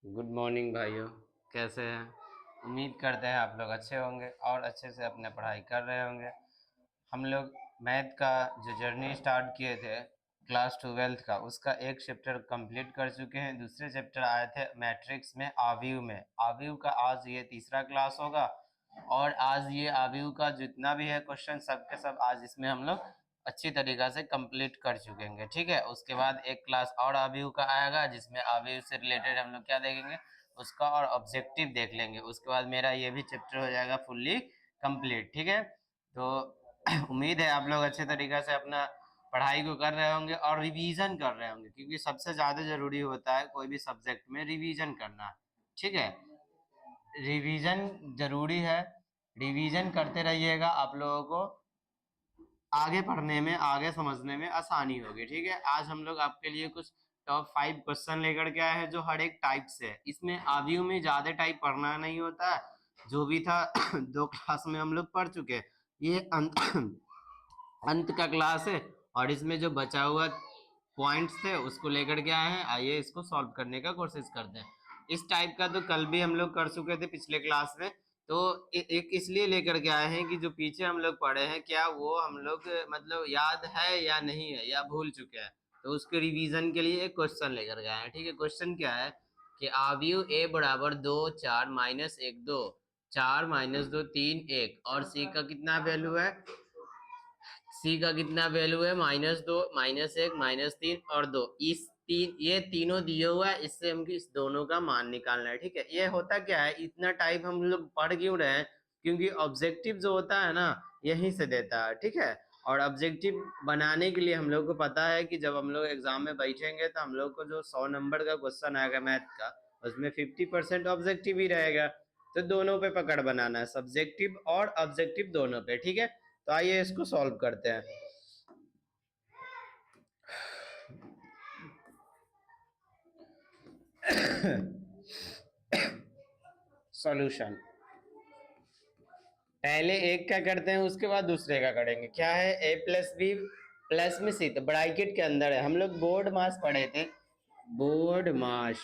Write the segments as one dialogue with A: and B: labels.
A: Good morning भाइयों। कैसे हैं? उम्मीद करते हैं आप लोग अच्छे होंगे और अच्छे से अपने पढ़ाई कर रहे होंगे। हम लोग मैथ का जो जर्नी स्टार्ट किए थे क्लास 12th का, उसका एक चैप्टर कंप्लीट कर चुके हैं। दूसरे चैप्टर आए थे मैट्रिक्स में, आव्यूह में। आव्यूह का आज ये तीसरा क्लास होगा और आज ये आव्यूह का जितना भी है क्वेश्चन सब के सब आज इसमें हम लोग अच्छी तरीक़ा से कंप्लीट कर चुकेंगे। ठीक है, उसके बाद एक क्लास और आव्यूह का आएगा जिसमें आव्यूह से रिलेटेड हम लोग क्या देखेंगे, उसका और ऑब्जेक्टिव देख लेंगे। उसके बाद मेरा ये भी चैप्टर हो जाएगा फुल्ली कंप्लीट। ठीक है, तो उम्मीद है आप लोग अच्छे तरीक़े से अपना पढ़ाई को कर रहे होंगे और रिवीजन कर रहे होंगे, क्योंकि सबसे ज़्यादा ज़रूरी होता है कोई भी सब्जेक्ट में रिवीजन करना। ठीक है, रिवीजन ज़रूरी है। रिवीजन करते रहिएगा, आप लोगों को आगे पढ़ने में, आगे समझने में आसानी होगी। ठीक है, आज हम लोग आपके लिए कुछ टॉप 5 क्वेश्चन लेकर के आए हैं जो हर एक टाइप से है। इसमें आव्यूह में ज़्यादा टाइप पढ़ना नहीं होता है, जो भी था 2 क्लास में हम लोग पढ़ चुके हैं। ये अंत अंत का क्लास है और इसमें जो बचा हुआ पॉइंट्स थे उसको लेकर के आए हैं। आइए इसको सॉल्व करने का कोशिश करते हैं। इस टाइप का तो कल भी हम लोग कर चुके थे पिछले क्लास में, तो एक इसलिए लेकर के आए हैं कि जो पीछे हम लोग पढ़े हैं क्या वो हम लोग मतलब याद है या नहीं है या भूल चुके हैं, तो उसके रिवीजन के लिए एक क्वेश्चन लेकर के आए हैं। ठीक है, क्वेश्चन क्या है कि आव्यूह ए बराबर 2 4 माइनस 1 2 4 माइनस 2 3 1 और सी का कितना वैल्यू है, सी का कितना वैल्यू है -2 -1 -3 और 2। इस तीन ये तीनों दिए हुआ है, इससे हमको इस दोनों का मान निकालना है। ठीक है, ये होता क्या है, इतना टाइप हम लोग पढ़ क्यों रहे हैं, क्योंकि ऑब्जेक्टिव जो होता है ना यहीं से देता है। ठीक है, और ऑब्जेक्टिव बनाने के लिए हम लोग को पता है कि जब हम लोग एग्जाम में बैठेंगे तो हम लोग को जो 100 नंबर का क्वेश्चन आएगा मैथ का, उसमें 50% ऑब्जेक्टिव ही रहेगा। तो दोनों पे पकड़ बनाना है, सब्जेक्टिव और ऑब्जेक्टिव दोनों पे। ठीक है, तो आइए इसको सॉल्व करते हैं। सॉल्यूशन पहले एक का करते हैं, उसके बाद दूसरे का करेंगे। क्या है, a प्लस बी प्लस में सी, तो ब्रैकेट के अंदर है। हम लोग बोर्ड मास पढ़े थे, बोर्ड मास।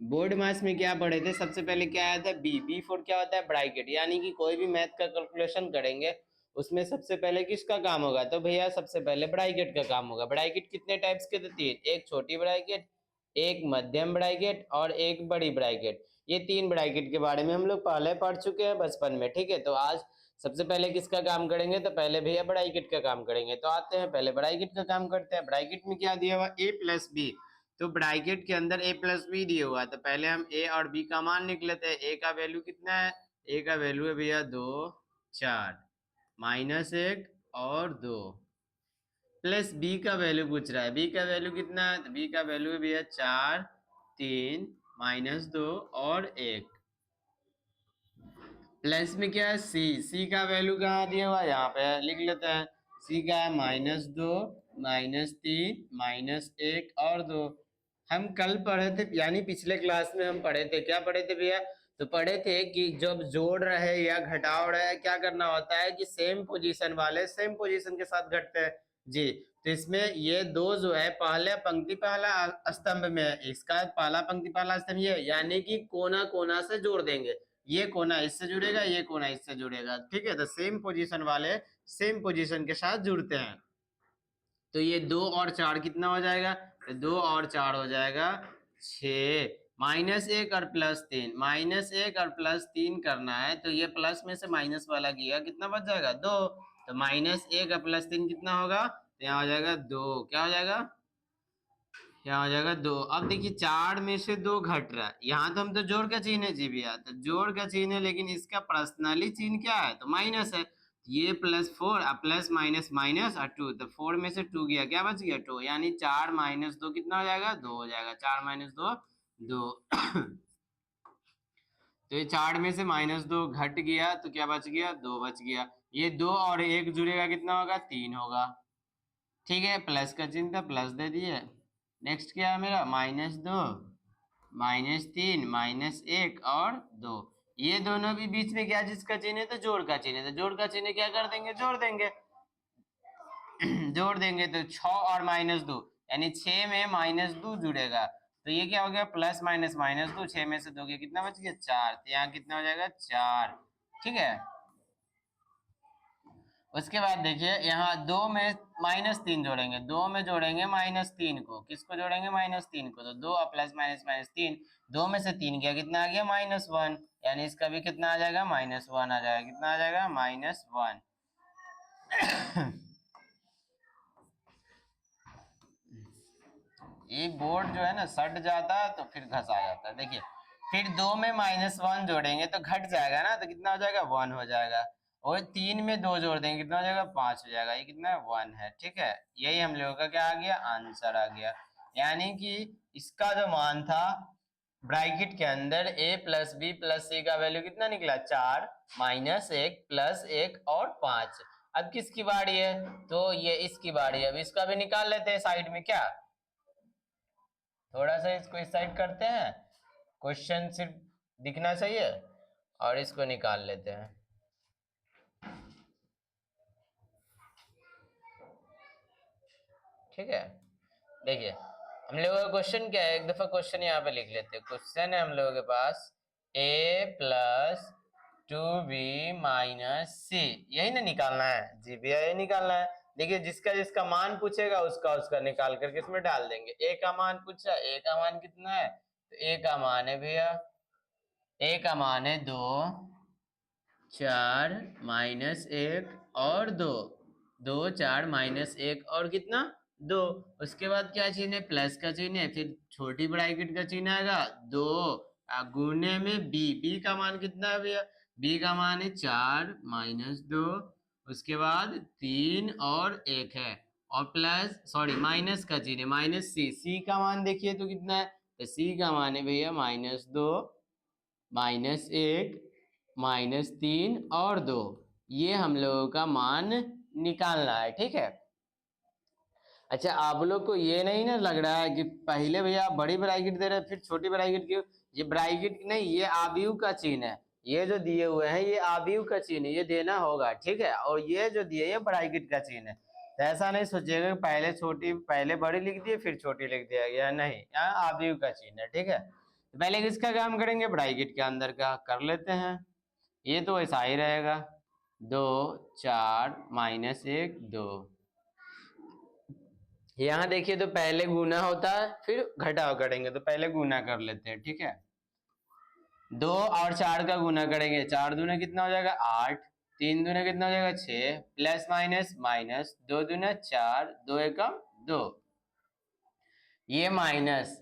A: बोर्ड मास में क्या पढ़े थे, सबसे पहले क्या आया था, बी फॉर क्या होता है, ब्रैकेट। यानी कि कोई भी मैथ का कैलकुलेशन करेंगे उसमें सबसे पहले किसका काम होगा, तो भैया सबसे पहले ब्रैकेट का काम होगा। ब्रैकेट कितने टाइप्स के थे, 3, एक छोटी ब्रैकेट, एक मध्यम ब्रैकेट और एक बड़ी ब्रैकेट। ये 3 ब्रैकेट के बारे में हम लोग पहले पढ़ चुके हैं बचपन में। ठीक है, तो आज सबसे पहले किसका काम करेंगे, तो पहले भैया ब्रैकेट का काम करेंगे। तो आते हैं पहले ब्रैकेट का काम करते हैं। ब्रैकेट में क्या दिया हुआ, ए प्लस बी, तो ब्रैकेट के अंदर ए प्लस बी दिया हुआ है, तो पहले हम ए और बी का मान लिख लेते हैं। ए का वैल्यू कितना है, ए का वैल्यू है भैया 2 4 -1 और 2, प्लस बी का वैल्यू पूछ रहा है। बी का वैल्यू कितना है, तो बी का वैल्यू है भैया 4 3 -2 और 1, प्लस में क्या है, सी का वैल्यू कहाँ दिया हुआ है, यहाँ पे लिख लेते हैं। सी का है -2 -3 -1 और 2। हम कल पढ़े थे, यानी पिछले क्लास में हम पढ़े थे, क्या पढ़े थे भैया, तो पढ़े थे कि जब जोड़ रहे या घटाव रहे क्या करना होता है कि सेम पोजीशन वाले सेम पोजीशन के साथ घटते हैं जी। तो इसमें ये दो जो है, पहले पंक्ति पहला स्तंभ में है, इसका पहला पंक्ति पहला स्तंभ ये, यानी कि कोना कोना से जोड़ देंगे। ये कोना इससे जुड़ेगा, ये कोना इससे जुड़ेगा। ठीक है, तो सेम पोजीशन वाले सेम पोजीशन के साथ जुड़ते हैं। तो ये 2 और 4 कितना हो जाएगा, तो 2 और 4 हो जाएगा 6, -1 और +3, -1 और +3 करना है, तो ये प्लस में से माइनस वाला किया, कितना बच जाएगा 2, तो -1 और +3 कितना होगा, तो यहाँ हो जाएगा 2, क्या हो जाएगा, यहाँ हो जाएगा 2। अब देखिए 4 में से 2 घट रहा है, यहाँ तो हम तो जोड़ का चिन्ह है जी भैया, तो जोड़ का चिन्ह है, लेकिन इसका पर्सनली चिन्ह क्या है, तो माइनस है। ये +4 अब प्लस माइनस माइनस और 2, तो 4 में से 2 गया, क्या बच गया 2, यानी 4 -2 कितना हो जाएगा, 2 हो जाएगा। 4 -2 2 तो ये 4 में से -2 घट गया, तो क्या बच गया, 2 बच गया। ये 2 और 1 जुड़ेगा, कितना होगा, 3 होगा। ठीक है, प्लस का चिन्ह था, प्लस दे दिए। नेक्स्ट क्या है मेरा, -2 -3 -1 और 2। ये दोनों भी बीच में क्या जिसका चिन्ह है, तो जोड़ का चिन्ह है, तो जोड़ का चिन्ह क्या कर देंगे, जोड़ देंगे। जोड़ देंगे तो 6 और -2, यानी 6 में -2 जुड़ेगा, तो ये क्या हो गया, प्लस माइनस माइनस 2, 6 में से 2 गया, कितना बच गया 4, तो यहाँ कितना हो जाएगा 4। ठीक है, उसके बाद देखिए यहाँ 2 में -3 जोड़ेंगे, 2 में जोड़ेंगे -3 को, किसको जोड़ेंगे -3 को, तो 2 प्लस माइनस माइनस 3, 2 में से 3 गया, कितना आ गया -1, यानी इसका भी कितना आ जाएगा -1 आ जाएगा, कितना आ जाएगा -1। एक बोर्ड जो है ना सट जाता है तो फिर घसा जाता है। देखिए फिर 2 में -1 जोड़ेंगे तो घट जाएगा ना, तो कितना हो जाएगा 1 हो जाएगा, और 3 में 2 जोड़ देंगे कितना हो जाएगा 5 हो जाएगा, ये कितना है 1 है। ठीक है, यही हम लोगों का क्या आ गया, आंसर आ गया। यानी कि इसका जो मान था ब्रैकेट के अंदर a प्लस बी प्लस सी का वैल्यू कितना निकला 4 -1 प्लस 1 और 5। अब किसकी बारी है, तो ये इसकी बारी है, अब इसका भी निकाल लेते हैं साइड में, क्या थोड़ा सा इसको इस साइड करते हैं, क्वेश्चन सिर्फ दिखना चाहिए, और इसको निकाल लेते हैं। ठीक है, देखिए हम लोगों का क्वेश्चन क्या है, एक दफा क्वेश्चन यहाँ पे लिख लेते हैं। क्वेश्चन है हम लोगों के पास a प्लस 2b माइनस सी, यही ना निकालना है जी भैया, यही निकालना है। देखिए जिसका जिसका मान पूछेगा उसका उसका निकाल करके इसमें डाल देंगे। a का मान पूछा, a का मान कितना है, तो a का मान है भैया, a का मान है 2, 4 -1 और 2, 2 4 -1 और कितना 2। उसके बाद क्या चिन्ह है, प्लस का चिन्ह है, फिर छोटी ब्रैकेट का चिन्ह आएगा 2 गुने में b का मान कितना है भैया, b का मान है 4 -2, उसके बाद 3 और 1 है, और प्लस सॉरी माइनस का चिन्ह है -c का मान देखिए तो कितना है, तो c का मान है भैया -2 -1 -3 और 2, ये हम लोगों का मान निकालना है। ठीक है, अच्छा आप लोग को ये नहीं ना लग रहा है कि पहले भैया आप बड़ी ब्रैकेट दे रहे हैं फिर छोटी ब्रैकेट क्यों, ये ब्रैकेट नहीं, ये आव्यूह का चिन्ह है, ये जो दिए हुए हैं ये आव्यूह का चिन्ह है, ये देना होगा। ठीक है, और ये जो दिए ये ब्रैकेट का चिन्ह है, तो ऐसा नहीं सोचिएगा कि पहले छोटी पहले बड़ी लिख दिए फिर छोटी लिख दिया गया, नहीं, यहाँ आव्यूह का चिन्ह है। ठीक है, तो पहले किसका काम करेंगे, ब्रैकेट के अंदर का कर लेते हैं, ये तो ऐसा ही रहेगा 2 4 -1 2। यहाँ देखिए तो पहले गुना होता है फिर घटाव करेंगे, तो पहले गुना कर लेते हैं। ठीक है, 2 और 4 का गुना करेंगे, 4 दूना कितना हो जाएगा 8, 3 दूना कितना हो जाएगा 6, प्लस माइनस माइनस 2 दूना 4, 2 एकम 2, ये माइनस,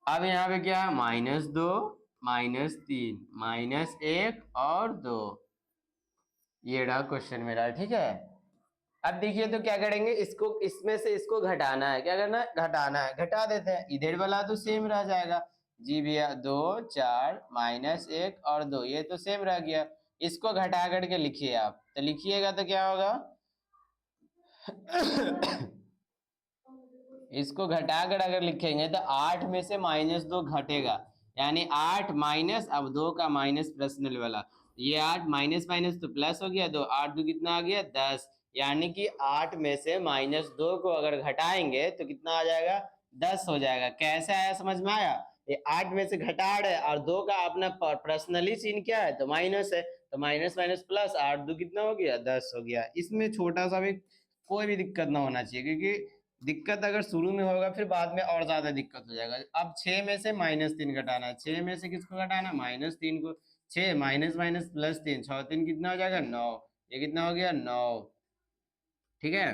A: अब यहाँ पे क्या है -2 -3 -1 और 2, ये रहा क्वेश्चन मेरा। ठीक है, अब देखिए तो क्या करेंगे, इसको इसमें से इसको घटाना है, क्या करना है घटाना है, घटा देते हैं, इधर वाला तो सेम रह जाएगा जी भैया, 2 4 -1 और 2, ये तो सेम रह गया, इसको घटा करके लिखिए आप, तो लिखिएगा तो क्या होगा इसको घटा कर अगर लिखेंगे तो 8 में से -2 घटेगा, यानी 8 माइनस, अब 2 का माइनस पर्सनल वाला, ये 8 माइनस माइनस तो प्लस हो गया, 2 8 2 कितना आ गया 10, यानी कि 8 में से -2 को अगर घटाएंगे तो कितना आ जाएगा 10 हो जाएगा। कैसे आया समझ में आया, ये 8 में से घटा रहे और 2 का अपना पर्सनली चिन्ह क्या है तो माइनस है, तो माइनस माइनस प्लस 8 2 कितना हो गया 10 हो गया। इसमें छोटा सा भी कोई भी दिक्कत ना होना चाहिए, क्योंकि दिक्कत अगर शुरू में होगा फिर बाद में और ज्यादा दिक्कत हो जाएगा। अब 6 में से -3 घटाना है, 6 में से किसको घटाना -3 को, 6 माइनस माइनस प्लस 3, 6 3 कितना हो जाएगा 9, ये कितना हो गया 9। ठीक है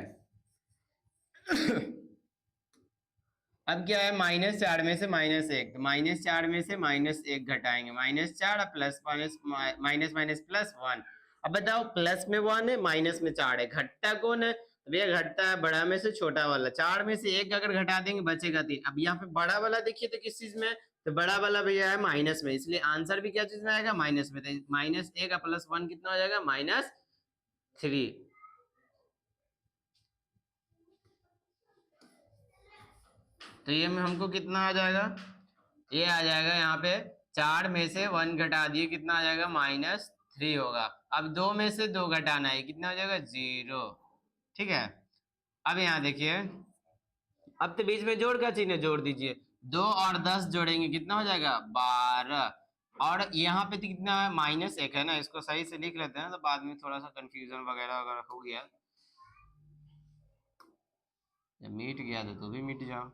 A: अब क्या है -4 में से -1, तो -4 में से -1 घटाएंगे, -4 plus minus minus minus plus 1। अब बताओ प्लस में 1 है माइनस में 4 है, घटता कौन है, तो भैया घटता है बड़ा में से छोटा वाला, 4 में से 1 अगर घटा देंगे बचेगा 3। अब यहाँ पे बड़ा वाला देखिए तो किस चीज में है, तो बड़ा वाला भैया है माइनस में, इसलिए आंसर भी क्या चीज में आएगा माइनस में, तो -1 प्लस 1 कितना हो जाएगा -3। तो ये में हमको कितना आ जाएगा, ये आ जाएगा यहाँ पे 4 में से 1 घटा दिए कितना आ जाएगा -3 होगा। अब 2 में से 2 घटाना है, कितना हो जाएगा 0। ठीक है, अब यहाँ देखिए, अब तो बीच में जोड़ का चिन्ह जोड़ दीजिए, 2 और 10 जोड़ेंगे कितना हो जाएगा 12। और यहाँ पे तो कितना है -1 है ना, इसको सही से लिख लेते हैं तो बाद में थोड़ा सा कंफ्यूजन वगैरह अगर हो गया, जब मिट गया तो तू भी मिट जाओ।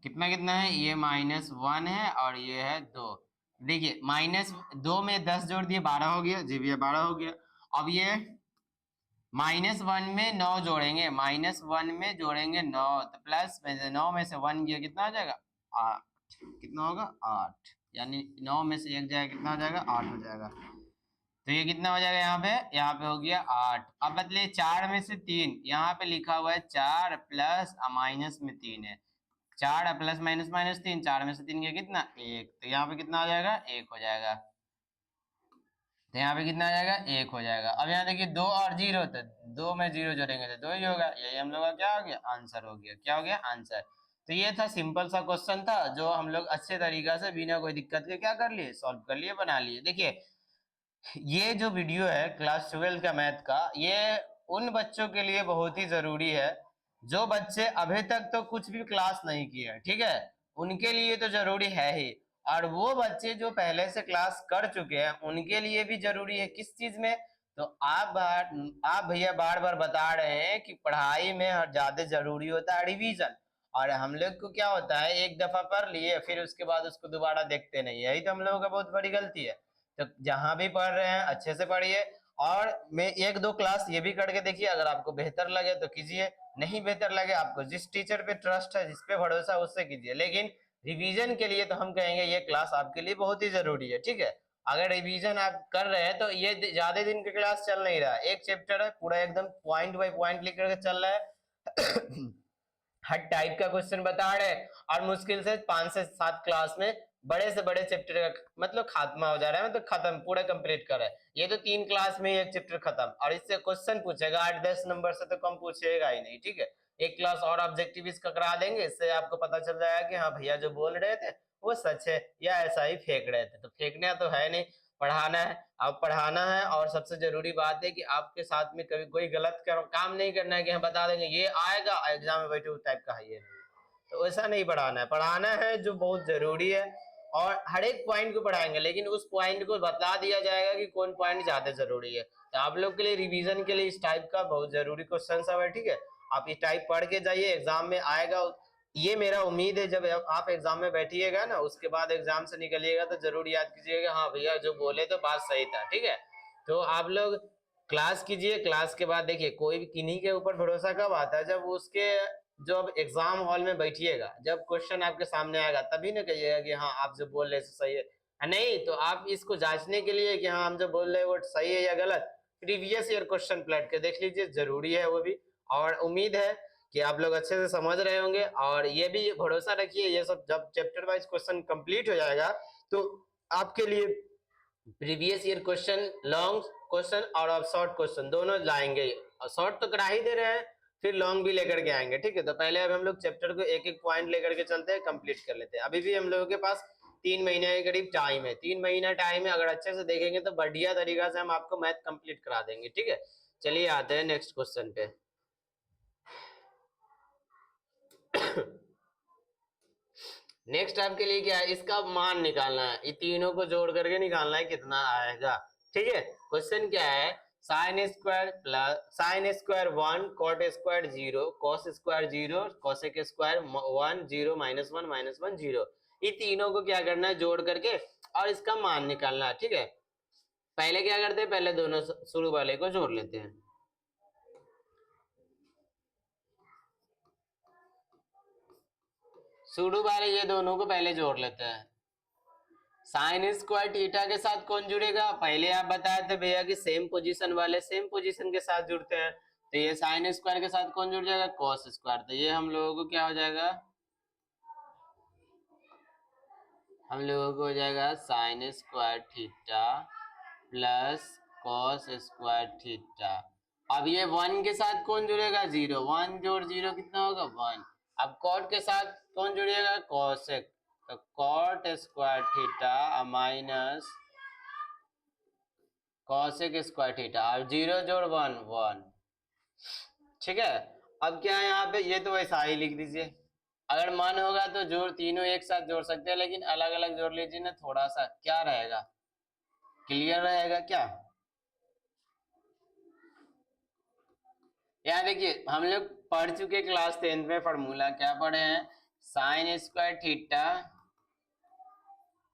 A: कितना कितना है, ये -1 है और ये है 2। देखिए -2 में 10 जोड़ दिए 12 हो गया जी भैया, 12 हो गया। अब ये -1 में 9 जोड़ेंगे, -1 में जोड़ेंगे 9, तो प्लस में से 9 में से 1 गया कितना हो जाएगा 8। कितना होगा 8, यानी 9 में से 1 जाएगा कितना हो जाएगा 8 हो जाएगा। तो ये कितना हो जाएगा यहाँ पे हो गया 8। अब बदले 4 में से 3, यहाँ पे लिखा हुआ है 4 प्लस माइनस में 3 है, 4 प्लस माइनस माइनस 3, 4 में से 3 गया कितना 1, तो यहाँ पे कितना हो जाएगा 1 हो जाएगा। तो यहाँ पे कितना आ जाएगा 1 हो जाएगा। अब यहाँ देखिए 2 और 0, तो 2 में 0 जोड़ेंगे तो 2 ही होगा, यही हम लोग का क्या हो गया आंसर हो गया। क्या हो गया आंसर। तो ये था सिंपल सा क्वेश्चन था जो हम लोग अच्छे तरीका से बिना कोई दिक्कत के क्या कर लिए सॉल्व कर लिए बना लिए। देखिए ये जो वीडियो है क्लास 12 का मैथ का, ये उन बच्चों के लिए बहुत ही जरूरी है जो बच्चे अभी तक तो कुछ भी क्लास नहीं किए हैं, ठीक है, उनके लिए तो जरूरी है ही। और वो बच्चे जो पहले से क्लास कर चुके हैं उनके लिए भी जरूरी है, किस चीज में, तो आप भैया बार बार बता रहे हैं कि पढ़ाई में ज्यादा जरूरी होता है रिवीजन। और हम लोग को क्या होता है एक दफा पढ़ लिए फिर उसके बाद उसको दोबारा देखते नहीं, यही तो हम लोगों का बहुत बड़ी गलती है। तो जहां भी पढ़ रहे हैं अच्छे से पढ़िए, और मैं 1-2 क्लास ये भी करके देखिए, अगर आपको बेहतर लगे तो कीजिए, नहीं बेहतर लगे आपको जिस टीचर पे ट्रस्ट है जिस पे भरोसा उससे कीजिए, लेकिन रिवीजन के लिए तो हम कहेंगे ये क्लास आपके लिए बहुत ही जरूरी है, ठीक है। अगर रिवीजन आप कर रहे हैं तो ये ज्यादा दिन की क्लास चल नहीं रहा है, एक चैप्टर है पूरा एकदम पॉइंट बाय पॉइंट लिख करके चल रहा है हर टाइप का क्वेश्चन बता रहे हैं, और मुश्किल से 5 से 7 क्लास में बड़े से बड़े चैप्टर का मतलब खात्मा हो जा रहा है, मतलब खत्म पूरा कंप्लीट कर रहा है। ये तो 3 क्लास में ही एक चैप्टर खत्म, और इससे क्वेश्चन पूछेगा 8-10 नंबर से तो कम पूछेगा ही नहीं, ठीक है। एक क्लास और ऑब्जेक्टिव इसका करा देंगे, इससे आपको पता चल जाएगा कि हाँ भैया जो बोल रहे थे वो सच है या ऐसा ही फेंक रहे थे, तो फेंकना तो है नहीं, पढ़ाना है। अब पढ़ाना है, और सबसे जरूरी बात है कि आपके साथ में कभी कोई गलत काम नहीं करना है कि हम बता देंगे ये आएगा एग्जाम में बैठे उस टाइप का है, ये नहीं, तो ऐसा नहीं पढ़ाना है। पढ़ाना है जो बहुत जरूरी है, और हर एक पॉइंट को पढ़ाएंगे, लेकिन उस पॉइंट को बता दिया जाएगा कि कौन पॉइंट ज्यादा जरूरी है। तो आप लोग के लिए रिवीजन के लिए इस टाइप का बहुत जरूरी क्वेश्चन सब है, ठीक है। आप इस टाइप पढ़ के जाइए, एग्जाम में आएगा, ये मेरा उम्मीद है। जब आप एग्जाम में बैठिएगा ना उसके बाद एग्जाम से निकलिएगा तो जरूर याद कीजिएगा हाँ भैया जो बोले तो बात सही था, ठीक है। तो आप लोग क्लास कीजिए, क्लास के बाद देखिए कोई भी किन्हीं के ऊपर भरोसा कब आता है, जब उसके जब एग्जाम हॉल में बैठिएगा, जब क्वेश्चन आपके सामने आएगा तभी ना कहिएगा कि हाँ आप जो बोल रहे हैं सही है। नहीं तो आप इसको जांचने के लिए कि हाँ हम जो बोल रहे हैं वो सही है या गलत, प्रीवियस ईयर क्वेश्चन पलट के देख लीजिए, जरूरी है वो भी। और उम्मीद है कि आप लोग अच्छे से समझ रहे होंगे, और ये भी भरोसा रखिए ये सब जब चैप्टर वाइज क्वेश्चन कंप्लीट हो जाएगा तो आपके लिए previous year question, long question और अब शॉर्ट क्वेश्चन दोनों लाएंगे। और शॉर्ट तो करा ही दे रहे हैं, फिर लॉन्ग भी लेकर के आएंगे, ठीक है। तो पहले अब हम लोग चैप्टर को एक एक पॉइंट लेकर के चलते हैं, कंप्लीट कर लेते हैं। अभी भी हम लोगों के पास 3 महीने के करीब टाइम है, 3 महीना टाइम है, अगर अच्छे से देखेंगे तो बढ़िया तरीका से हम आपको मैथ कंप्लीट करा देंगे, ठीक है। चलिए आते हैं नेक्स्ट क्वेश्चन पे। नेक्स्ट आपके लिए क्या है, इसका मान निकालना है, ये तीनों को जोड़ करके निकालना है कितना आएगा, ठीक है। क्वेश्चन क्या है, sine square plus sine square 1 cot square 0 cos square 0 cosec square 1 0 -1 0, ये तीनों को क्या करना है जोड़ करके और इसका मान निकालना है, ठीक है। पहले क्या करते हैं, पहले दोनों शुरू वाले को जोड़ लेते हैं। शुरू वाले ये दोनों को पहले जोड़ लेते हैं। साइन स्क्वायर थीटा के साथ कौन जुड़ेगा, पहले आप बताए थे भैया कि सेम पोजीशन वाले सेम पोजीशन के साथ जुड़ते हैं, तो ये साइन स्क्वायर के साथ कौन जुड़ जाएगा कॉस स्क्वायर, तो ये हम लोगों को क्या हो जाएगा, हम लोगों को हो जाएगा sine square theta plus cos square theta. अब ये 1 के साथ कौन जुड़ेगा 0, 1 जोड़ 0 कितना होगा 1। अब कॉट के साथ कौन जुड़ेगा कॉसेक, तो cot square theta minus cosec square theta, और 0 जोड़ 1 1, ठीक है। अब क्या है यहाँ पे, ये तो वैसा ही लिख दीजिए, अगर मन होगा तो जोड़ तीनों एक साथ जोड़ सकते हैं, लेकिन अलग अलग जोड़ लीजिए ना, थोड़ा सा क्या रहेगा, क्लियर रहेगा क्या। यहाँ देखिए हम लोग पढ़ चुके क्लास 10th में फॉर्मूला, क्या पढ़े हैं, sine square theta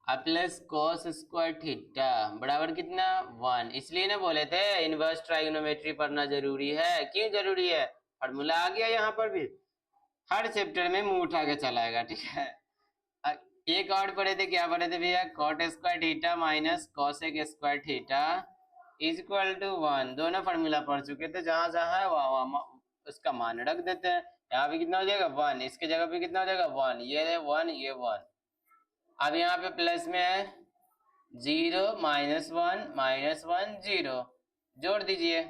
A: plus cos square theta बराबर कितना 1। इसलिए ना बोले थे इनवर्स ट्राइगोनोमेट्री पढ़ना जरूरी है। क्यों जरूरी है, फॉर्मूला आ गया यहाँ पर भी, हर चैप्टर में मुंह उठा के चलाएगा, ठीक है। एक और पढ़े थे, क्या पढ़े थे भैया, cot square theta minus cosec square theta is equal to 1। दोनों फॉर्मूला पढ़ चुके थे, जहां जहां है वहां उसका मान रख देते हैं। यहाँ पे कितना हो जाएगा 1, इसके जगह पे कितना हो जाएगा 1, ये 1 ये 1। अब यहाँ पे प्लस में है 0 माइनस वन 0, जोड़ दीजिए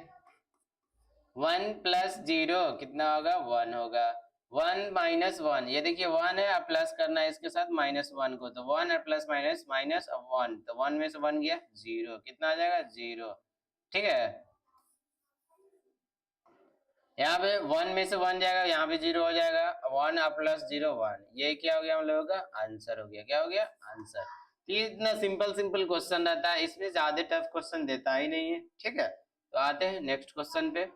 A: 1 प्लस 0 कितना होगा 1 होगा। 1 माइनस 1, ये देखिए 1 है, अब प्लस करना है इसके साथ माइनस 1 को, तो 1 और प्लस माइनस माइनस 1, तो 1 में से 1 गया 0, कितना आ जाएगा 0, ठीक है। यहाँ पे 1 में से 1 जाएगा, यहाँ पे 0 हो जाएगा, 1 और प्लस 0 1, ये क्या हो गया हम लोगों का आंसर हो गया, क्या हो गया आंसर। तो ये इतना सिंपल सिंपल क्वेश्चन रहता है, इसमें ज्यादा टफ क्वेश्चन देता ही नहीं है, ठीक है। तो आते हैं नेक्स्ट क्वेश्चन पे।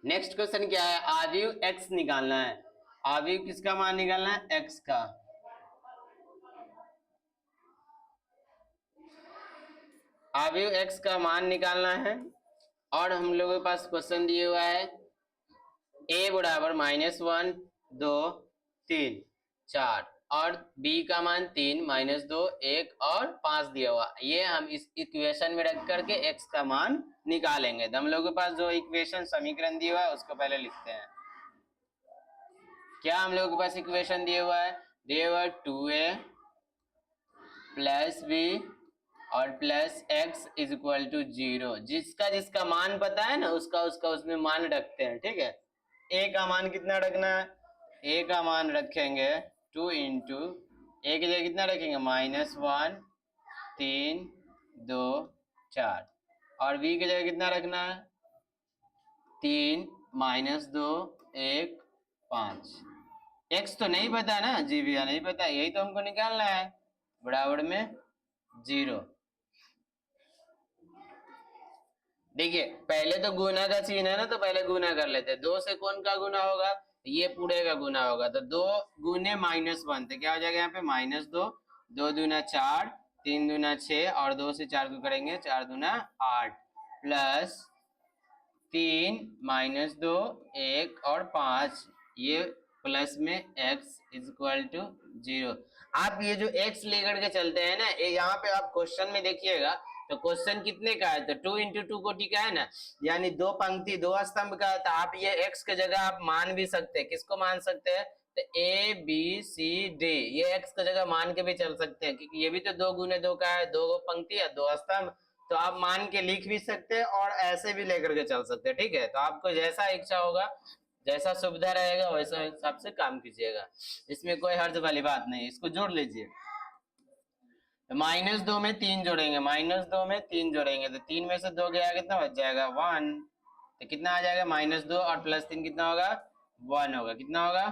A: नेक्स्ट क्वेश्चन क्या है, आव्यूह x निकालना है। आव्यूह किसका मान निकालना है, x का। आव्यूह x का मान निकालना है, और हम लोगों के पास क्वेश्चन दिया हुआ है a बराबर -1 2 3 4, और b का मान 3 -2 1 और 5 दिया हुआ। ये हम इस इक्वेशन में रख करके x का मान निकालेंगे। तो हम लोगों के पास जो इक्वेशन समीकरण दिया हुआ है उसको पहले लिखते हैं। क्या हम लोगों के पास इक्वेशन दिया हुआ है, दिया हुआ 2a प्लस बी और plus x is equal to 0। जिसका जिसका मान पता है ना उसका उसका उसमें मान रखते हैं, ठीक है। ए का मान कितना रखना है, ए का मान रखेंगे 2 इंटू ए की जगह कितना रखेंगे -1 3 2 4, और बी की जगह कितना रखना है 3 -2 1 5। एक्स तो नहीं पता ना जी भैया, नहीं पता, यही तो हमको निकालना है, बराबर में 0। देखिए पहले तो गुना का चिन्ह है ना, तो पहले गुना कर लेते हैं। 2 से कौन का गुना होगा, ये पूरे का गुना होगा, तो 2 गुने -1, तो क्या हो जाएगा यहाँ पे -2, 2 दूना 4 3 दूना 6, और 2 से 4 को करेंगे 4 दूना 8, प्लस 3 -2 1 और 5, ये प्लस में x इज इक्वल टू 0। आप ये जो x लेकर के चलते हैं ना, यहाँ पे आप क्वेश्चन में देखिएगा, तो क्वेश्चन कितने का है, तो 2 इंटू 2 कोटि का है ना, यानी 2 पंक्ति 2 स्तंभ का है। तो आप ये x के जगह आप मान भी सकते हैं, किसको मान सकते हैं, तो a b c d, ये x के जगह मान के भी चल सकते हैं, क्योंकि ये भी तो 2 गुने 2 का है, 2 पंक्ति है 2 स्तंभ, तो आप मान के लिख भी सकते हैं और ऐसे भी लेकर के चल सकते हैं, ठीक है। तो आपको जैसा इच्छा होगा, जैसा सुविधा रहेगा वैसा हिसाब से काम कीजिएगा, इसमें कोई हर्ज वाली बात नहीं। इसको जोड़ लीजिए, तो -2 में 3 जोड़ेंगे, -2 में 3 जोड़ेंगे, तो 3 में से 2 गया कितना बच जाएगा 1, तो कितना आ जाएगा -2 और +3 कितना होगा 1 होगा, कितना होगा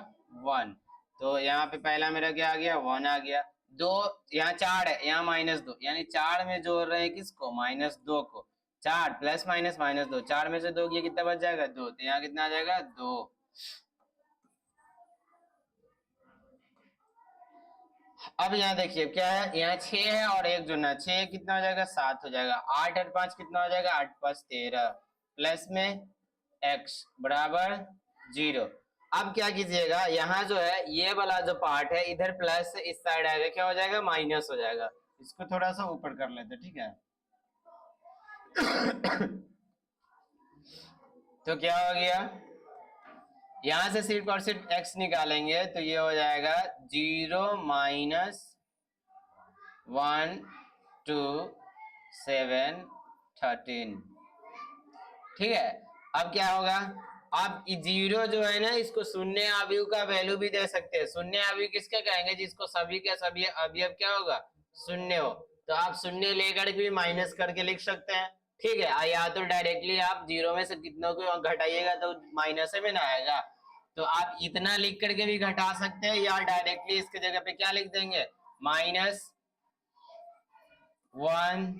A: 1। तो यहाँ पे पहला मेरा क्या आ गया 1 आ गया, 2 यहाँ 4 है, यहाँ -2, यानी 4 में जोड़ रहे हैं किसको -2 को, 4 प्लस माइनस -2, 4 में से 2 गया कितना बच जाएगा 2, तो यहाँ कितना आ जाएगा 2। अब यहाँ देखिए क्या है, यहाँ 6 है और 1 जोड़ना, 6 कितना हो जाएगा 7 हो जाएगा, 8 और 5 कितना हो जाएगा 8 5 13, प्लस में x बराबर 0। अब क्या कीजिएगा, यहाँ जो है ये वाला जो पार्ट है इधर प्लस इस साइड आएगा, क्या हो जाएगा माइनस हो जाएगा। इसको थोड़ा सा ऊपर कर लेते, ठीक है। तो क्या हो गया, यहां से सिर्फ और सिर्फ x निकालेंगे, तो ये हो जाएगा 0 -1 2 7 13, ठीक है। अब क्या होगा, आप 0 जो है ना इसको शून्य अवयव का वैल्यू भी दे सकते हैं। शून्य अवयव किसका कहेंगे, जिसको सभी के सभी अवयव क्या होगा शून्य हो, तो आप शून्य लेकर के भी माइनस करके लिख सकते हैं, ठीक है। या तो डायरेक्टली आप 0 में से कितनों को घटाइएगा तो माइनस में ना आएगा, तो आप इतना लिख करके भी घटा सकते हैं या डायरेक्टली इसके जगह पे क्या लिख देंगे, -1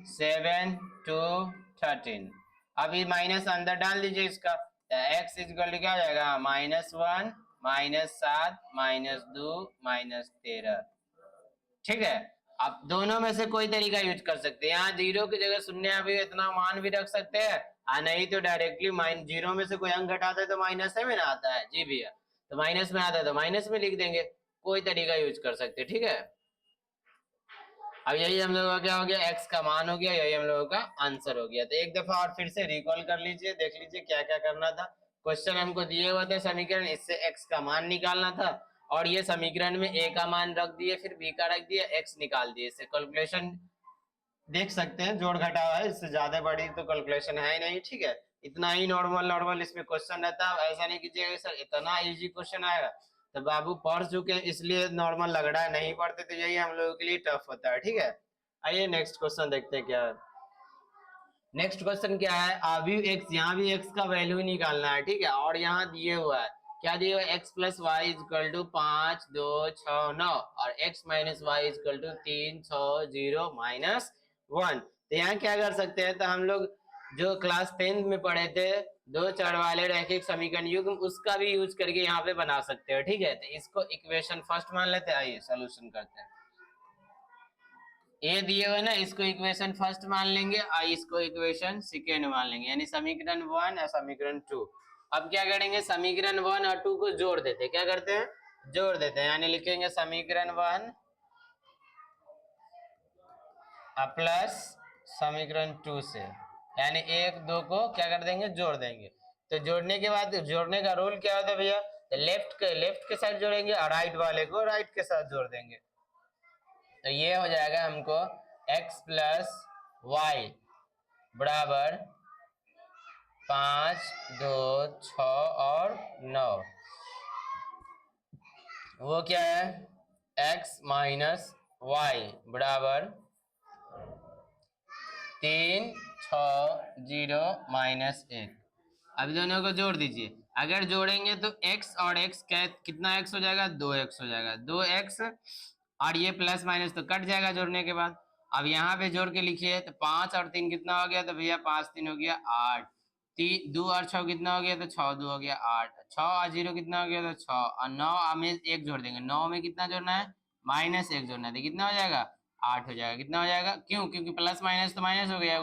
A: 7 2 13। अभी माइनस अंदर डाल दीजिए इसका, तो एक्स इजकल क्या हो जाएगा, -1 -7 -2 -13। ठीक है, आप दोनों में से कोई तरीका यूज कर सकते हैं। यहाँ जीरो की जगह शून्य अभी इतना मान भी रख सकते हैं, नहीं तो डायरेक्टली माइन जीरो में से कोई अंक घटाता है तो माइनस में ना आता है जी भैया, तो माइनस में आता है तो माइनस में लिख देंगे, कोई तरीका यूज कर सकते हैं। ठीक है, अब यही हम लोगों का क्या हो गया, एक्स का मान हो गया, यही हम लोगों का आंसर हो गया। तो एक दफा और फिर से रिकॉल कर लीजिए, देख लीजिए क्या क्या करना था। क्वेश्चन हमको दिए हुए थे समीकरण, इससे एक्स का मान निकालना था, और ये समीकरण में ए का मान रख दिए, फिर बी का रख दिया, एक्स निकाल दिए। इससे कैलकुलेशन देख सकते हैं, जोड़ घटाव है, इससे ज्यादा बड़ी तो कैलकुलेशन है नहीं। ठीक है, इतना ही नॉर्मल नॉर्मल इसमें क्वेश्चन रहता है, ऐसा नहीं कीजिएगा सर इतना इजी क्वेश्चन आएगा, तो बाबू पढ़ चुके हैं इसलिए नॉर्मल लग रहा है, नहीं पढ़ते तो यही हम लोगों के लिए टफ होता है। ठीक है, आइए नेक्स्ट क्वेश्चन देखते हैं क्या है। नेक्स्ट क्वेश्चन क्या है, अभी एक्स, यहाँ भी एक्स का वैल्यू निकालना है। ठीक है, और यहाँ दिए हुआ है, क्या दिए हुआ है, x plus y is equal to 5 2 6 9, और x minus y is equal to 3 6 0 -1। तो यहाँ क्या कर सकते हैं, तो हम लोग जो क्लास 10 में पढ़े थे, दो चर वाले रैखिक समीकरण युग्म, उसका भी यूज करके यहाँ पे बना सकते हो। ठीक है, तो इसको इक्वेशन फर्स्ट मान लेते हैं, आइए सोल्यूशन करते हैं। ए दिए हुए ना, इसको इक्वेशन फर्स्ट मान लेंगे और इसको इक्वेशन सेकेंड मान लेंगे, यानी समीकरण 1 और समीकरण 2। अब क्या करेंगे, समीकरण 1 और 2 को जोड़ देते हैं, क्या करते हैं, जोड़ देते हैं, यानी लिखेंगे समीकरण 1 प्लस समीकरण 2 से, यानी 1 2 को क्या कर देंगे, जोड़ देंगे। तो जोड़ने के बाद, जोड़ने का रूल क्या होता है भैया, तो लेफ्ट के साथ जोड़ेंगे और राइट वाले को राइट के साथ जोड़ देंगे। तो ये हो जाएगा हमको x प्लस वाई बराबर 5 2 6 और 9, वो क्या है, x माइनस वाई बराबर 3 6 0 -1। अभी दोनों को जोड़ दीजिए, अगर जोड़ेंगे तो x और x कितना x हो जाएगा, 2x हो जाएगा, 2x, और ये प्लस माइनस तो कट जाएगा जोड़ने के बाद। अब यहाँ पे जोड़ के लिखिए, तो 5 और 3 कितना हो गया, तो भैया 5 3 हो गया 8, 2 और 6 कितना हो गया, तो 6 2 हो गया 8, 6 और 0 कितना हो गया, तो 6, और 9 में 1 जोड़ देंगे, 9 में कितना जोड़ना है, -1 जोड़ना है, तो कितना हो जाएगा, 8 हो जाएगा। कितना हो जाएगा, क्यों, क्योंकि प्लस माइनस तो माइनस हो गया,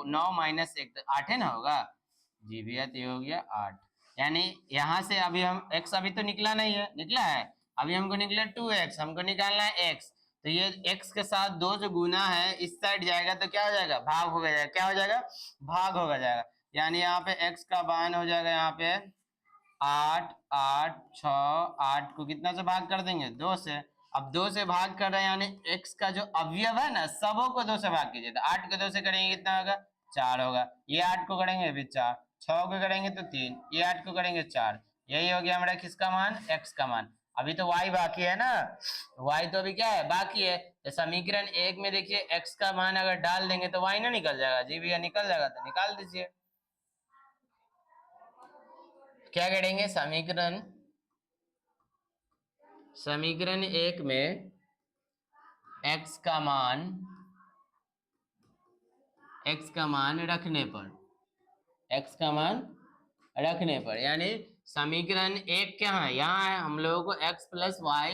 A: 9 -1 तो 8 है ना, होगा जी भैया, तो ये हो गया 8। यानी यहाँ से अभी हम x अभी तो निकला नहीं है, निकला है, अभी हमको निकला 2x, हमको निकालना है x। तो ये x के साथ 2 जो गुना है इस साइड जाएगा तो क्या हो जाएगा, भाग हो जाएगा, क्या हो जाएगा, भाग होगा जाएगा। यानी यहाँ पे x का मान हो जाएगा यहाँ पे 8 8 6, 8 को कितना से भाग कर देंगे, 2 से। अब 2 से भाग कर रहे हैं, यानी x का जो अवयव है ना, सबों को 2 से भाग कीजिए, तो 8 को 2 से करेंगे कितना होगा, 4 होगा। ये 8 को करेंगे फिर 4, 6 को करेंगे तो 3, ये 8 को करेंगे 4, यही हो गया हमारा किसका मान, x का मान। अभी तो y बाकी है ना, y तो अभी क्या है, बाकी है। तो समीकरण 1 में देखिए x का मान अगर डाल देंगे तो y ना निकल जाएगा, जी भैया निकल जाएगा, तो निकाल दीजिए। क्या करेंगे, समीकरण 1 में x का मान रखने पर, x का मान रखने पर, यानी समीकरण 1 क्या है, यहाँ है, हम लोगों को x प्लस वाई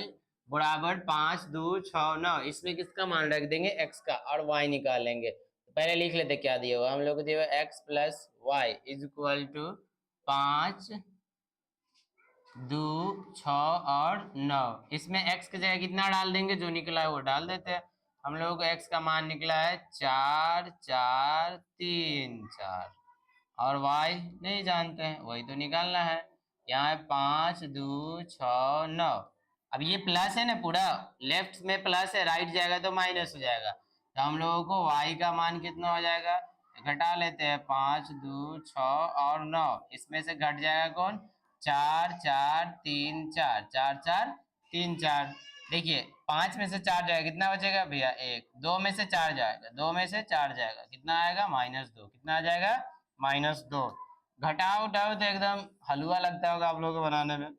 A: बराबर 5 2 6 9, इसमें किसका मान रख देंगे, x का, और y निकालेंगे। तो पहले लिख लेते क्या दिया हुआ, हम लोग को दिया हुआ x plus y is equal to 5 2 6 और 9, इसमें x की जगह कितना डाल देंगे, जो निकला है वो डाल देते हैं। हम लोगों को x का मान निकला है 4 4 3 4, और y नहीं जानते हैं, वही तो निकालना है। यहाँ है 5 2 6 9। अब ये प्लस है ना, पूरा लेफ्ट में प्लस है, राइट जाएगा तो माइनस हो जाएगा, तो हम लोगों को y का मान कितना हो जाएगा, घटा लेते हैं, 5 2 6 और 9, इसमें से घट जाएगा कौन, 4 4 3 4, 4 4 3 4। देखिए 5 में से 4 जाएगा, कितना बचेगा भैया, 1, 2 में से 4 जाएगा, 2 में से 4 जाएगा, कितना आएगा, -2, कितना आ जाएगा, -2। घटाओ उठाओ तो एकदम हलवा लगता होगा आप लोगों को बनाने में।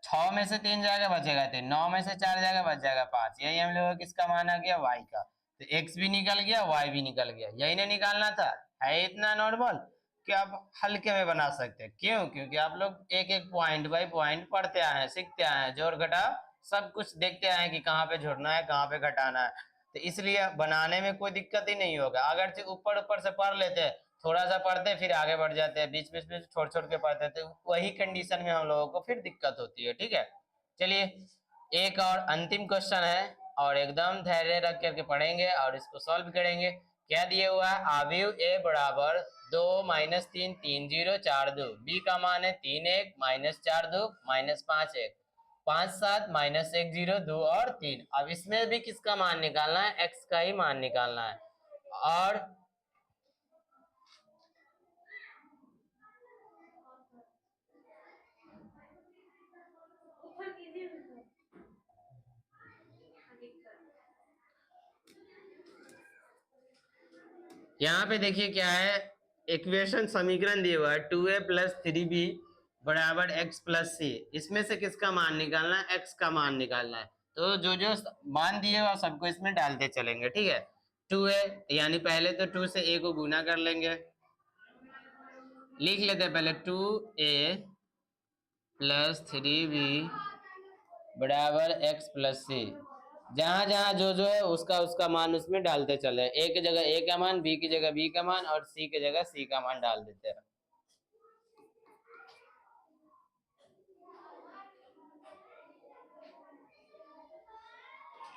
A: 6 में से 3 जाएगा बचेगा 3, 9 में से 4 जाएगा बच जाएगा 5। यही हम लोगों को किसका मान आ गया, y का। तो x भी निकल गया, y भी निकल गया। यही नहीं निकालना था, है इतना नॉर्मल कि आप हल्के में बना सकते हैं। क्यों? क्योंकि आप लोग एक एक पॉइंट बाई पॉइंट पढ़ते आए हैं, सीखते आए हैं, जोड़ घटाव सब कुछ देखते आए हैं कि कहाँ पे जोड़ना है, कहाँ पे घटाना है। तो इसलिए बनाने में कोई दिक्कत ही नहीं होगा। अगर ऊपर ऊपर से पढ़ लेते हैं, थोड़ा सा पढ़ते फिर आगे बढ़ जाते हैं, बीच बीच में छोड़ छोड़ के पढ़ते हैं, तो वही कंडीशन में हम लोगों को फिर दिक्कत होती है। ठीक है, चलिए एक और अंतिम क्वेश्चन है, और एकदम धैर्य रख करके पढ़ेंगे और इसको सॉल्व करेंगे। क्या दिया हुआ है, आव्यूह ए बराबर 2 - 3 3 0 4 2, बी का मान है 3 1 -4 2 -5 1, 5 7 -1 0 2 और 3। अब इसमें भी किसका मान निकालना है, एक्स का ही मान निकालना है। और यहाँ पे देखिए क्या है, इक्वेशन समीकरण दिया हुआ है 2a + 3b बराबर x + c। इसमें से किसका मान निकालना है, x का मान निकालना है। तो जो जो मान दिए हुआ सबको इसमें डालते चलेंगे। ठीक है, 2a यानी पहले तो 2 से a को गुना कर लेंगे, लिख लेते हैं पहले 2a + 3b बराबर x + c। जहां जहां जो जो है उसका उसका मान उसमें डालते चले, ए की जगह ए का मान, बी की जगह बी का मान और सी की जगह सी का मान डाल देते हैं।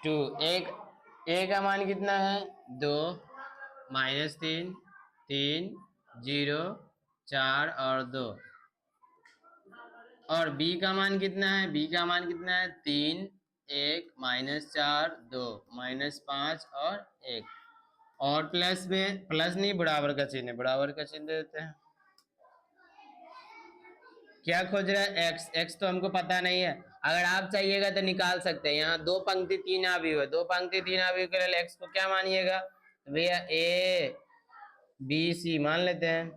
A: टू एक ए का मान कितना है 2 -3 3 0 4 और 2, और बी का मान कितना है, बी का मान कितना है 3 1 -4 2 -5 और 1। और प्लस में प्लस नहीं, बराबर का चिन्ह है, बराबर का चिन्ह दे देते हैं। क्या खोज रहा है, एक्स। एक्स तो हमको पता नहीं है, अगर आप चाहिएगा तो निकाल सकते हैं। यहाँ 2 पंक्ति 3 अवयव है, 2 पंक्ति 3 अवयव के लिए एक्स को क्या मानिएगा, तो भैया ए बी सी मान लेते हैं।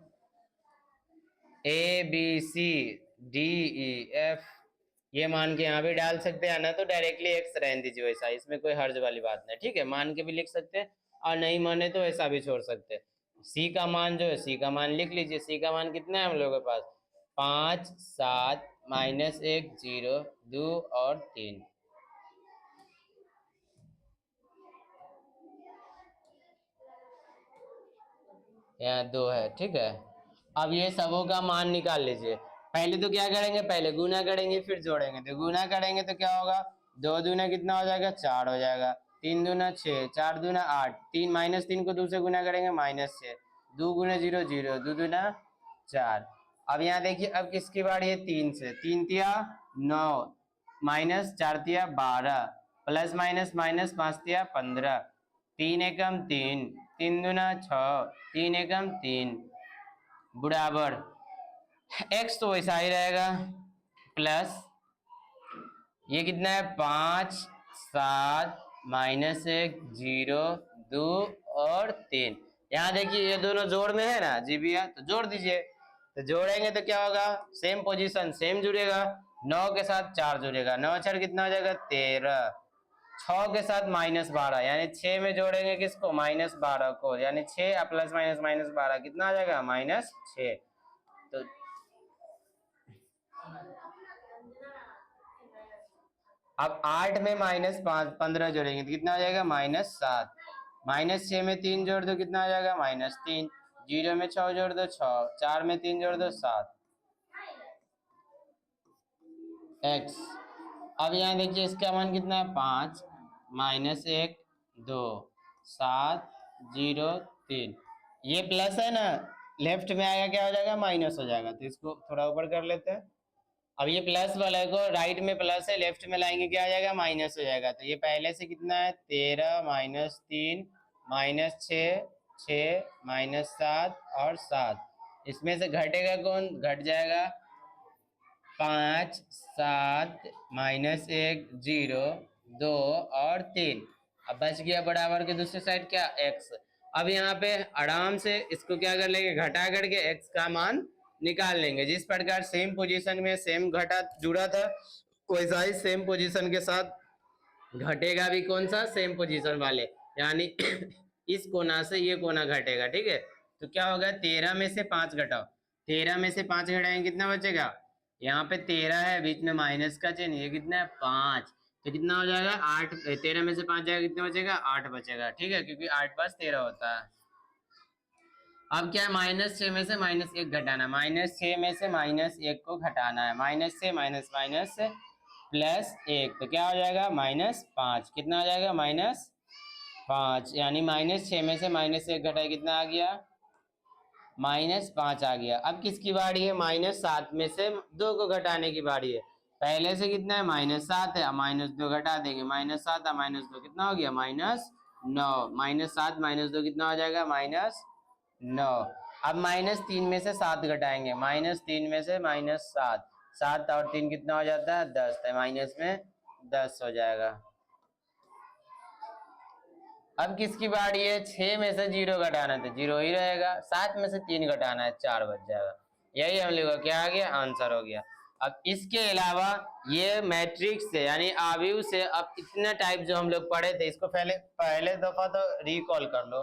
A: A B C D E F ये मान के यहाँ भी डाल सकते हैं ना, तो डायरेक्टली एक्स रहने दीजिए वैसा, इसमें कोई हर्ज वाली बात नहीं। ठीक है, मान के भी लिख सकते हैं और नहीं माने तो ऐसा भी छोड़ सकते हैं। सी का मान जो है, सी का मान लिख लीजिए। सी का मान कितना है हम लोगों के पास, 5 7 -1 0 2 और 3। यहाँ 2 है। ठीक है, अब ये सबों का मान निकाल लीजिए। पहले तो क्या करेंगे, पहले गुना करेंगे फिर जोड़ेंगे। तो गुना करेंगे तो क्या होगा, 2 दूना कितना हो जाएगा, 4 हो जाएगा, 3 दूना 6, 4 दूना 8, 3 -3 को 2 से गुना करेंगे -6, 2 गुना 0 0, 2 दूना 4। अब यहाँ देखिए, अब किसकी बारी है, 3 से। 3 तिया 9 -4 तिया 12 प्लस माइनस माइनस 5 तिया 15, 3 एकम 3, 3 दूना 6, 3 एकम 3 बराबर एक्स तो वैसा ही रहेगा, प्लस ये कितना है 5 7 -1 0 2 और 3। यहाँ देखिए ये दोनों जोड़ में है ना जी भैया, तो जोड़ दीजिए। तो जोड़ेंगे तो क्या होगा, सेम पोजीशन सेम जुड़ेगा, 9 के साथ 4 जुड़ेगा, 9 4 कितना हो जाएगा 13, 6 के साथ -12 यानी 6 में जोड़ेंगे किसको, -12 को, यानी 6 प्लस माइनस -12 कितना आ जाएगा -6। तो अब 8 में -5 15 जोड़ेंगे तो कितना आ जाएगा -7, -6 में 3 जोड़ दो कितना आ जाएगा -3, 0 में 6 जोड़ दो 6, 4 में 3 जोड़ दो 7 एक्स। अब यहाँ देखिए इसका मान कितना है 5 -1 2 7 0 3, ये प्लस है ना, लेफ्ट में आएगा क्या हो जाएगा, माइनस हो जाएगा। तो इसको थोड़ा ऊपर कर लेते हैं। अब ये प्लस वाले को राइट में प्लस है, लेफ्ट में लाएंगे क्या आ जाएगा, माइनस हो जाएगा। तो ये पहले से कितना है 13 -3 -6 6 -7 और 7, इसमें से घटेगा कौन, घट जाएगा 5 7 -1 0 2 और 3। अब बच गया बराबर के दूसरी साइड क्या, एक्स। अब यहाँ पे आराम से इसको क्या कर लेंगे, घटा करके x का मान निकाल लेंगे। जिस प्रकार सेम पोजीशन में सेम घटा जुड़ा था, वैसा ही सेम पोजीशन के साथ घटेगा भी, कौन सा, सेम पोजीशन वाले, यानी इस कोना से ये कोना घटेगा। ठीक है, तो क्या होगा, 13 में से 5 घटाओ, 13 में से 5 घटाएंगे कितना बचेगा, यहाँ पे 13 है, बीच में माइनस का चिन्ह, ये कितना है 5, तो कितना हो जाएगा 8, 13 में से 5 जाएगा, कितना बचेगा 8 बचेगा। ठीक है, क्योंकि 8 + 13 होता है। अब क्या है, -6 में से -1 घटाना, -6 में से -1 को घटाना है, माइनस से माइनस माइनस +1, तो क्या हो जाएगा -5, कितना हो जाएगा -5, यानी -6 में से -1 घटाए कितना आ गया, -5 आ गया। अब किसकी बारी है, -7 में से 2 को घटाने की बारी है। पहले से कितना है, -7 है, अब -2 घटा देंगे, -7 और -2 कितना हो गया, -9, -7 -2 कितना हो जाएगा, -9। अब -3 में से 7 घटाएंगे, -3 में से -7, 7 और 3 कितना हो जाता है, 10, तो माइनस में 10 हो जाएगा। अब किसकी बारी है, 6 में से 0 घटाना, तो 0 ही रहेगा, 7 में से 3 घटाना है, 4 बच जाएगा। यही हम लोग का क्या आ गया, आंसर हो गया। अब इसके अलावा ये मैट्रिक्स से यानी आव्यूह से अब इतना टाइप जो हम लोग पढ़े थे, इसको पहले दफा तो रिकॉल कर लो।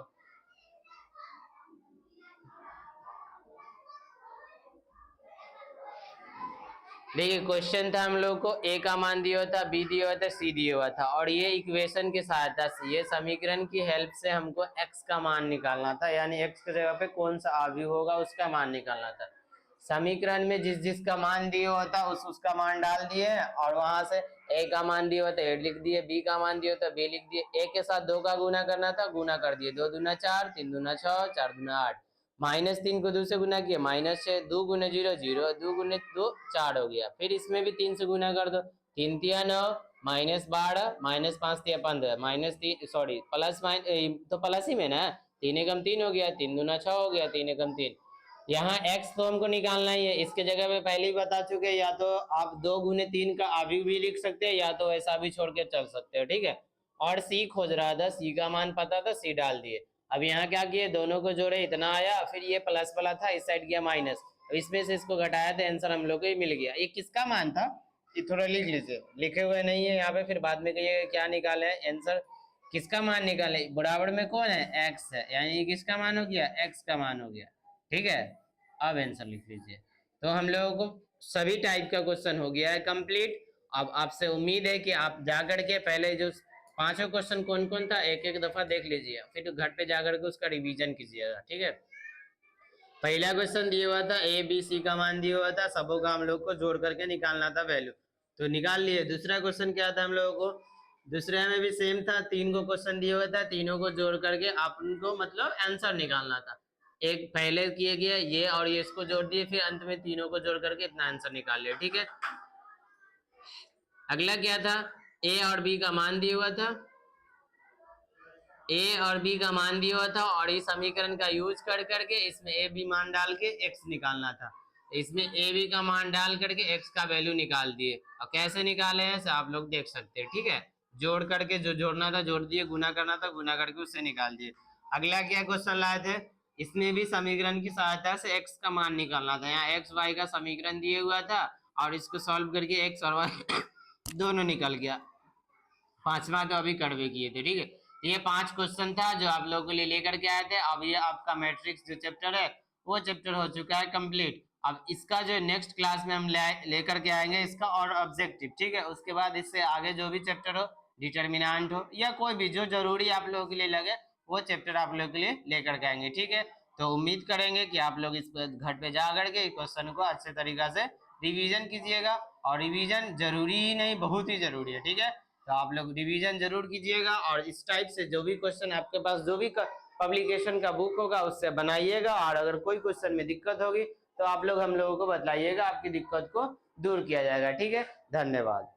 A: देखिए क्वेश्चन था हम लोग को a का मान दिया हुआ था, b दिया हुआ था, c दिया हुआ था, और ये इक्वेशन की सहायता से, ये समीकरण की हेल्प से हमको x का मान निकालना था, यानी x की जगह पे कौन सा आव्यूह होगा उसका मान निकालना था। समीकरण में जिस जिसका मान दिया हुआ था उसका मान डाल दिए, और वहां से a का मान दिया हुआ था 8 लिख दिए, b का मान दिया हुआ था b लिख दिए, a के साथ 2 का गुना करना था, गुना कर दिए, 2 दूना 4, 3 दूना 6, 4 दूना 8, -3 को 2 से गुना किया, -6, 2 गुने 0 0, 2 गुने 2 4 हो गया, फिर इसमें भी 3 से गुना कर दो, 3 तिया 9, -12, -5 तिया 15, -3 सॉरी प्लस तो प्लस ही में ना, 3 एकम 3 हो गया, 3 दूना 6 हो गया, 3 एकम 3। यहाँ x तो हमको निकालना ही है, इसके जगह पे पहले ही बता चुके, या तो आप 2 गुने 3 का आव्यूह भी लिख सकते हैं, या तो ऐसा भी छोड़ के चल सकते हो। ठीक है, और c खोज रहा था, c का मान पता था, c डाल दिए। अब यहाँ क्या किए, दोनों को जोड़े, इतना आया, फिर ये प्लस वाला था, इस साइड गया माइनस, इसमें से इसको घटाया तो आंसर हम लोग को ही मिल गया। ये किसका मान था, ये थोड़ा लिख लीजिए, लिखे हुए नहीं है यहाँ पे, फिर बाद में कहिए क्या निकाले आंसर, किसका मान निकाले, बराबर में कौन है, x है, यानी ये किसका मान हो गया, x का मान हो गया। ठीक है, अब आंसर लिख लीजिए। तो हम लोगों को सभी टाइप का क्वेश्चन हो गया है कंप्लीट। अब आपसे उम्मीद है कि आप जाकर के पहले जो 5 क्वेश्चन कौन कौन था एक एक दफा देख लीजिए, फिर घर पे जाकर के उसका रिवीजन कीजिएगा। ठीक है, पहला क्वेश्चन दिया हुआ था a b c का मान दिया हुआ था, सबों का हम लोग को जोड़ करके निकालना था वैल्यू, तो निकाल लिए। दूसरा क्वेश्चन क्या था हम लोगों को, दूसरे में भी सेम था, 3 को क्वेश्चन दिया हुआ था, तीनों को जोड़ करके आप उनको मतलब आंसर निकालना था। एक पहले किए गए ये और ये, इसको जोड़ दिए, फिर अंत में तीनों को जोड़ करके इतना आंसर निकाल लिया। ठीक है, अगला क्या था, a और b का मान दिया हुआ था, a और b का मान दिया हुआ था, और इस समीकरण का यूज कर करके इसमें a b मान डाल के x निकालना था, इसमें a b का मान डाल करके x का वैल्यू निकाल दिए, और कैसे निकाले हैं आप लोग देख सकते हैं। ठीक है, जोड़ करके जो जोड़ना था जोड़ दिए, गुना करना था गुना करके उससे निकाल दिए। अगला क्या क्वेश्चन लाए थे, इसमें भी समीकरण की सहायता से x का मान निकालना था, यहाँ x y का समीकरण दिया हुआ था, और इसको सॉल्व करके x और y दोनों निकल गया। पांचवा तो अभी कड़वे किए थे। ठीक है, ये 5 क्वेश्चन था जो आप लोगों के लिए लेकर के आए थे। अब ये आपका मैट्रिक्स जो चैप्टर है वो चैप्टर हो चुका है कंप्लीट। अब इसका जो नेक्स्ट क्लास में हम लेकर के आएंगे इसका और ऑब्जेक्टिव। ठीक है, उसके बाद इससे आगे जो भी चैप्टर हो, डिटर्मिनेंट हो या कोई भी जो जरूरी आप लोगों के लिए लगे वो चैप्टर आप लोगों के लिए लेकर के आएंगे। ठीक है, तो उम्मीद करेंगे कि आप लोग इस घर पे जा करके क्वेश्चन को अच्छे तरीका से रिवीजन कीजिएगा, और रिवीजन जरूरी ही नहीं बहुत ही जरूरी है। ठीक है, तो आप लोग रिवीजन जरूर कीजिएगा, और इस टाइप से जो भी क्वेश्चन आपके पास जो भी पब्लिकेशन का बुक होगा उससे बनाइएगा, और अगर कोई क्वेश्चन में दिक्कत होगी तो आप लोग हम लोगों को बताइएगा, आपकी दिक्कत को दूर किया जाएगा। ठीक है, धन्यवाद।